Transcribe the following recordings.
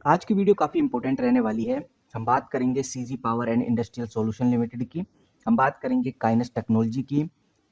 आज की वीडियो काफ़ी इंपॉर्टेंट रहने वाली है। हम बात करेंगे CG power and industrial solution limited की, हम बात करेंगे काइनेस टेक्नोलॉजी की,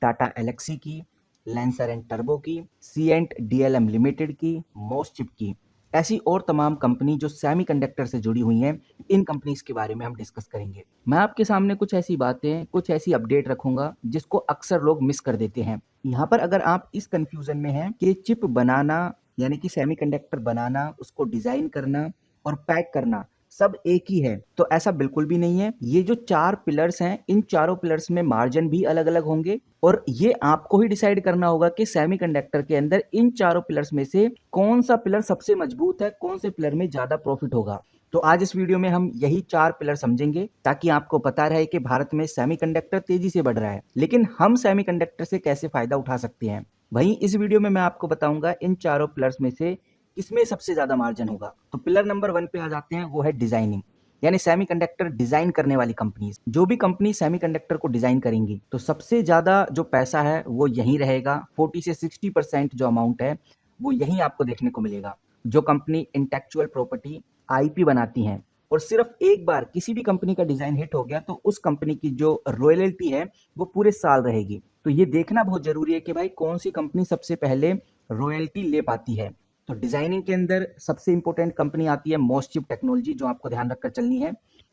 टाटा एलेक्सी की, लैंसर एंड टर्बो की, सीएंट डीएलएम लिमिटेड की, मोस्चिप की, ऐसी और तमाम कंपनी जो सेमीकंडक्टर से जुड़ी हुई हैं, इन कंपनीज के बारे में हम डिस्कस करेंगे। मैं आपके सामने कुछ ऐसी बातें, कुछ ऐसी अपडेट रखूंगा जिसको अक्सर लोग मिस कर देते हैं। यहाँ पर अगर आप इस कंफ्यूजन में हैं कि चिप बनाना यानी कि सेमीकंडक्टर बनाना, उसको डिजाइन करना और पैक करना सब एक ही है, तो ऐसा बिल्कुल भी नहीं है। ये जो 4 पिलर्स हैं, इन चारों पिलर्स में मार्जिन भी अलग-अलग होंगे और ये आपको ही डिसाइड करना होगा कि सेमीकंडक्टर के अंदर इन चारों पिलर्स में से कौन सा पिलर सबसे मजबूत है, कौन से पिलर में ज्यादा प्रॉफिट होगा। तो आज इस वीडियो में हम यही 4 पिलर समझेंगे ताकि आपको पता रहे कि भारत में सेमीकंडक्टर तेजी से बढ़ रहा है, लेकिन हम सेमीकंडक्टर से कैसे फायदा उठा सकते हैं। वहीं इस वीडियो में मैं आपको बताऊंगा इन चारों पिलर्स में से किसमें सबसे ज्यादा मार्जिन होगा। तो पिलर नंबर 1 पे आ जाते हैं, वो है डिजाइनिंग, यानी सेमीकंडक्टर डिजाइन करने वाली कंपनीज। जो भी कंपनी सेमीकंडक्टर को डिजाइन करेंगी तो सबसे ज्यादा जो पैसा है वो यहीं रहेगा। 40 से 60% जो अमाउंट है वो यहीं आपको देखने को मिलेगा। जो कंपनी इंटेलेक्चुअल प्रॉपर्टी आईपी बनाती हैं और सिर्फ एक बार किसी भी कंपनी का डिजाइन हिट हो गया तो उस कंपनी की जो रॉयल्टी है वो पूरे साल रहेगी। तो ये देखना बहुत जरूरी है कि भाई कौन सी कंपनी सबसे पहले रॉयल्टी ले पाती है। तो डिजाइनिंग के अंदर सबसे इंपॉर्टेंट कंपनी आती है मोस्चिप टेक्नोलॉजी, जो आपको ध्यान रखकर चलनी है।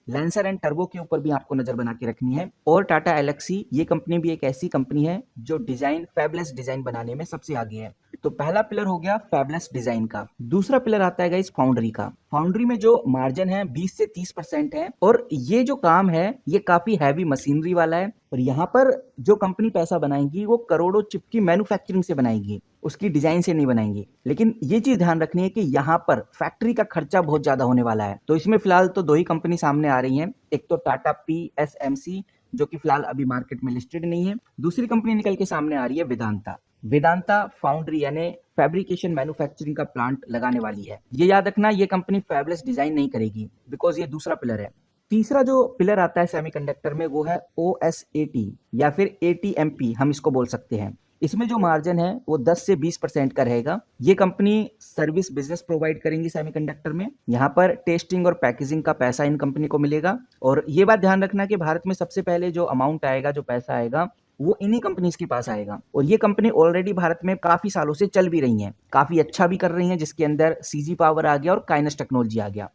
लैंसर एंड टर्बो के ऊपर भी आपको नजर बना के रखनी है। और टाटा एलेक्सी, ये कंपनी भी एक ऐसी कंपनी है जो डिजाइन फैबलेस डिजाइन बनाने में सबसे आगे है। तो पहला पिलर हो गया फैबलेस डिजाइन का। दूसरा पिलर आता है गाइस फाउंड्री का। फाउंड्री में जो मार्जिन है 20 से 30% है और ये जो काम है ये काफी हैवी मशीनरी वाला है और यहाँ पर जो कंपनी पैसा बनाएगी वो करोड़ों चिप की मैन्युफैक्चरिंग से बनाएगी, उसकी डिजाइन से नहीं बनाएंगी। लेकिन ये चीज ध्यान रखनी है कि यहाँ पर फैक्ट्री का खर्चा बहुत ज्यादा होने वाला है। तो इसमें फिलहाल तो 2 ही कंपनी सामने आ रही हैं, एक तो टाटा पीएसएमसी जो कि फिलहाल अभी मार्केट में लिस्टेड नहीं है, दूसरी कंपनी निकल के सामने आ रही है वेदांता। वेदांता फाउंड्री यानी फैब्रिकेशन मैन्युफैक्चरिंग का प्लांट लगाने वाली है। ये याद रखना, ये कंपनी फैबलेस डिजाइन नहीं करेगी बिकॉज ये दूसरा पिलर है। तीसरा जो पिलर आता है सेमीकंडक्टर में वो है ओएसएटी या फिर एटीएमपी, हम इसको बोल सकते हैं। इसमें जो मार्जिन है वो 10 से 20% का रहेगा। ये कंपनी सर्विस बिजनेस प्रोवाइड करेंगी सेमीकंडक्टर में। यहाँ पर टेस्टिंग और पैकेजिंग का पैसा इन कंपनी को मिलेगा। और ये बात ध्यान रखना कि भारत में सबसे पहले जो अमाउंट आएगा, जो पैसा आएगा, वो इन्हीं कंपनीज के पास आएगा। और ये कंपनी ऑलरेडी भारत में काफी सालों से चल भी रही है, काफी अच्छा भी कर रही है, जिसके अंदर सीजी पावर आ गया और काइनेस टेक्नोलॉजी आ गया।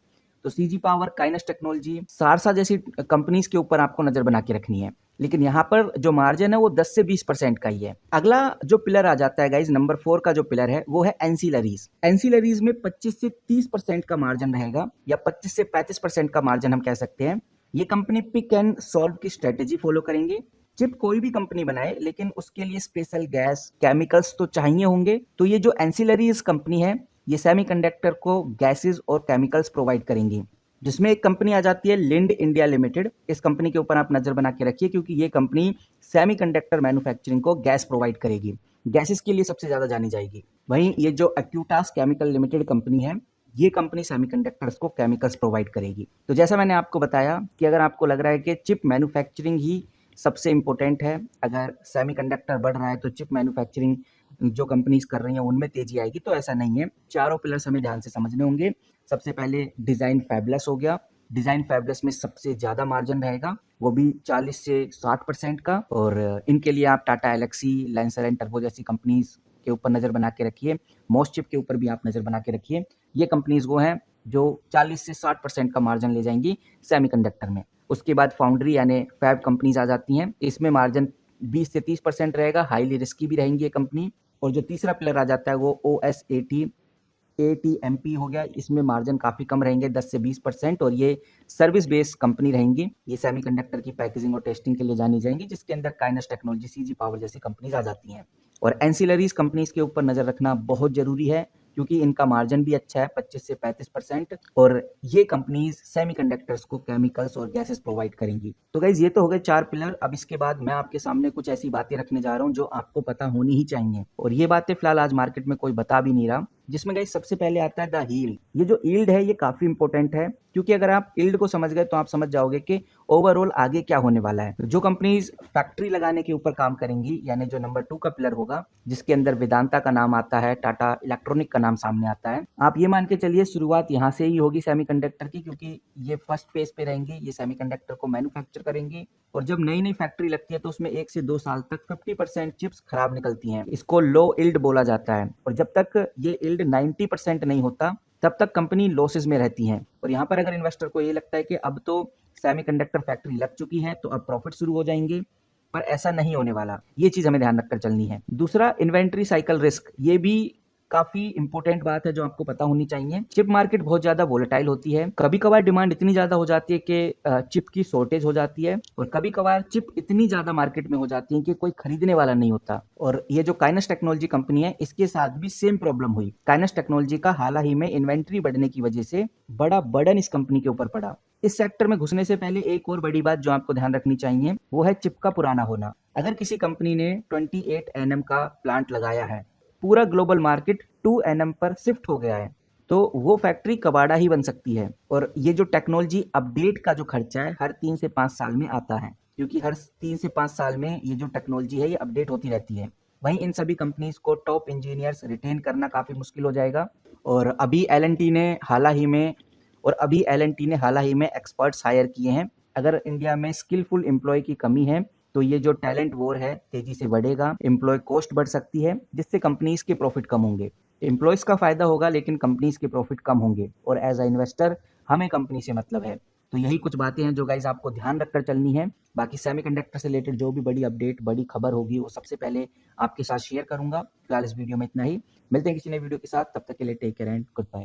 तो CG power, kinase technology, Saharsa जैसी कंपनीज के ऊपर आपको नजर बना के रखनी है। लेकिन यहाँ पर जो मार्जिन है वो 10 से 20% का ही है। अगला जो पिलर आ जाता है गाइज, नंबर 4 का जो पिलर है वो है एंसिलरीज। एंसिलरीज में 25 से 30% का मार्जिन रहेगा या 25 से 35% का मार्जिन हम कह सकते हैं। ये कंपनी पिक एंड सॉल्व की स्ट्रेटेजी फॉलो करेंगे। चिप कोई भी कंपनी बनाए लेकिन उसके लिए स्पेशल गैस, केमिकल्स तो चाहिए होंगे। तो ये जो एंसिलरीज कंपनी है ये सेमीकंडक्टर को गैसेस और केमिकल्स प्रोवाइड करेंगी, जिसमें एक कंपनी आ जाती है लिंड इंडिया लिमिटेड। इस कंपनी के ऊपर आप नजर बना के रखिए क्योंकि ये कंपनी सेमीकंडक्टर मैन्युफैक्चरिंग को गैस प्रोवाइड करेगी, गैसेस के लिए सबसे ज्यादा जानी जाएगी। वहीं ये जो एक्यूटास केमिकल लिमिटेड कंपनी है, ये कंपनी सेमीकंडक्टर्स को केमिकल्स प्रोवाइड करेगी। तो जैसा मैंने आपको बताया कि अगर आपको लग रहा है कि चिप मैन्युफैक्चरिंग ही सबसे इंपॉर्टेंट है, अगर सेमीकंडक्टर बढ़ रहा है तो चिप मैन्युफैक्चरिंग जो कंपनीज कर रही हैं उनमें तेजी आएगी, तो ऐसा नहीं है। चारों पिलर्स हमें ध्यान से समझने होंगे। सबसे पहले डिजाइन फैबलेस हो गया। डिजाइन फैबलेस में सबसे ज्यादा मार्जिन रहेगा, वो भी 40 से 60% का। और इनके लिए आप Tata Elxsi, Lancer and Turbo जैसी कंपनीज के ऊपर नजर बना के रखिए। मोस्चिप के ऊपर भी आप नजर बना के रखिए। ये कंपनीज वो हैं जो 40 से 60% का मार्जिन ले जाएंगी सेमीकंडक्टर में। उसके बाद फाउंड्री यानी फैब कंपनीज आ जाती हैं। इसमें मार्जिन 20 से 30% रहेगा, हाईली रिस्की भी रहेंगी ये कंपनी। और जो तीसरा पिलर आ जाता है वो ओएसएटी एटीएमपी हो गया। इसमें मार्जिन काफी कम रहेंगे, 10 से 20%, और ये सर्विस बेस्ड कंपनी रहेंगी। ये सेमीकंडक्टर की पैकेजिंग और टेस्टिंग के लिए जानी जाएंगी, जिसके अंदर काइनेस टेक्नोलॉजी, सीजी पावर जैसी कंपनीज आ जाती हैं। और एंसिलरीज कंपनीज के ऊपर नजर रखना बहुत जरूरी है क्योंकि इनका मार्जिन भी अच्छा है, 25 से 35%। और ये कंपनीज सेमीकंडक्टर्स को केमिकल्स और गैसेस प्रोवाइड करेंगी। तो गाइज ये तो हो गए 4 पिलर। अब इसके बाद मैं आपके सामने कुछ ऐसी बातें रखने जा रहा हूँ जो आपको पता होनी ही चाहिए, और ये बातें फिलहाल आज मार्केट में कोई बता भी नहीं रहा। जिसमें गाइस सबसे पहले आता है द यील्ड। ये जो यील्ड है ये काफी इंपॉर्टेंट है, क्योंकि अगर आप यील्ड को समझ गए तो आप समझ जाओगे कि ओवरऑल आगे क्या होने वाला है। जो कंपनीज फैक्ट्री लगाने के ऊपर काम करेंगी, यानी जो नंबर 2 का पिलर होगा, जिसके अंदर वेदांता का नाम आता है, टाटा इलेक्ट्रॉनिक का नाम सामने आता है, आप ये मान के चलिए शुरुआत यहाँ से ही होगी सेमीकंडक्टर की, क्योंकि ये फर्स्ट फेज पे रहेंगी, ये सेमीकंडक्टर को मैन्युफैक्चर करेंगी। और जब नई नई फैक्ट्री लगती है तो उसमें 1 से 2 साल तक 50% चिप्स खराब निकलती हैं। इसको लो यील्ड बोला जाता है। और जब तक ये यील्ड 90% नहीं होता तब तक कंपनी लॉसेस में रहती हैं। और यहाँ पर अगर इन्वेस्टर को ये लगता है कि अब तो सेमीकंडक्टर फैक्ट्री लग चुकी है तो अब प्रॉफिट शुरू हो जाएंगे, पर ऐसा नहीं होने वाला। ये चीज हमें ध्यान रखकर चलनी है। दूसरा, इन्वेंट्री साइकिल रिस्क, ये भी काफी इंपॉर्टेंट बात है जो आपको पता होनी चाहिए। चिप मार्केट बहुत ज्यादा वोलेटाइल होती है। कभी कभार डिमांड इतनी ज्यादा हो जाती है कि चिप की शॉर्टेज हो जाती है, और कभी कभार चिप इतनी ज्यादा मार्केट में हो जाती है कि कोई खरीदने वाला नहीं होता। और ये जो काइनस टेक्नोलॉजी कंपनी है, इसके साथ भी सेम प्रॉब्लम हुई। काइनस टेक्नोलॉजी का हाल ही में इन्वेंट्री बढ़ने की वजह से बड़ा बर्डन इस कंपनी के ऊपर पड़ा। इस सेक्टर में घुसने से पहले एक और बड़ी बात जो आपको ध्यान रखनी चाहिए वो है चिप का पुराना होना। अगर किसी कंपनी ने 28 nm का प्लांट लगाया है, पूरा ग्लोबल मार्केट 2 nm पर शिफ्ट हो गया है, तो वो फैक्ट्री कबाड़ा ही बन सकती है। और ये जो टेक्नोलॉजी अपडेट का जो खर्चा है हर 3 से 5 साल में आता है, क्योंकि हर 3 से 5 साल में ये जो टेक्नोलॉजी है ये अपडेट होती रहती है। वहीं इन सभी कंपनीज को टॉप इंजीनियर्स रिटेन करना काफी मुश्किल हो जाएगा। और अभी एल ने हाल ही में एक्सपर्ट्स हायर किए हैं। अगर इंडिया में स्किलफुल एम्प्लॉय की कमी है तो ये जो टैलेंट वॉर है तेजी से बढ़ेगा, एम्प्लॉय कॉस्ट बढ़ सकती है, जिससे कंपनीज के प्रॉफिट कम होंगे। एम्प्लॉयज का फायदा होगा लेकिन कंपनीज के प्रॉफिट कम होंगे, और एज अ इन्वेस्टर हमें कंपनी से मतलब है। तो यही कुछ बातें हैं जो गाइज आपको ध्यान रखकर चलनी है। बाकी सेमीकंडक्टर से रिलेटेड जो भी बड़ी अपडेट, बड़ी खबर होगी वो सबसे पहले आपके साथ शेयर करूंगा। फिलहाल इस वीडियो में इतना ही। मिलते हैं किसी नए वीडियो के साथ, तब तक के लिए take care and good bye.